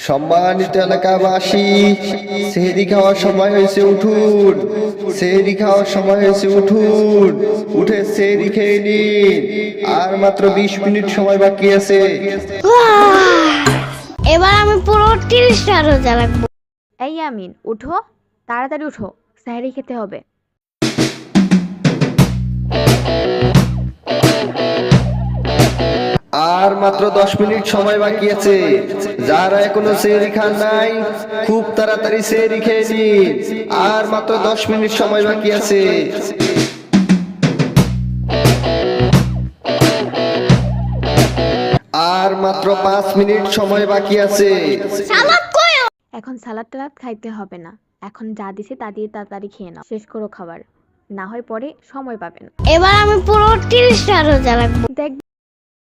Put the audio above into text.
সম্মানিত এলাকাবাসী, সেহরি খাওয়ার সময় হয়েছে, উঠুন। সেহরি খাওয়ার সময় হয়েছে, উঠুন। উঠে সেহরি খেয়ে নিন। আর মাত্র 20 মিনিট সময় বাকি আছে। এবার আমি পুরো 30টা রোজা রাখবো। এই আমিন, উঠো, তাড়াতাড়ি উঠো, সেহরি খেতে হবে। আর মাত্র 10 মিনিট সময় বাকি আছে। যারা এখনো সেহরি খান নাই, খুব তাড়াতাড়ি সেহরি খেয়ে নিন। আর মাত্র 10 মিনিট সময় বাকি আছে। আর মাত্র 5 মিনিট সময় বাকি আছে। সালাদ কই? এখন সালাদ টালাদ খাইতে হবে না, এখন যা দিছে তা দিয়ে তাড়াতাড়ি খেয়ে নাও, শেষ করো খাবার, না হয় পরে সময় পাবে না। এবার আমি পুরো 30টা রোজা রাখবো। দেখ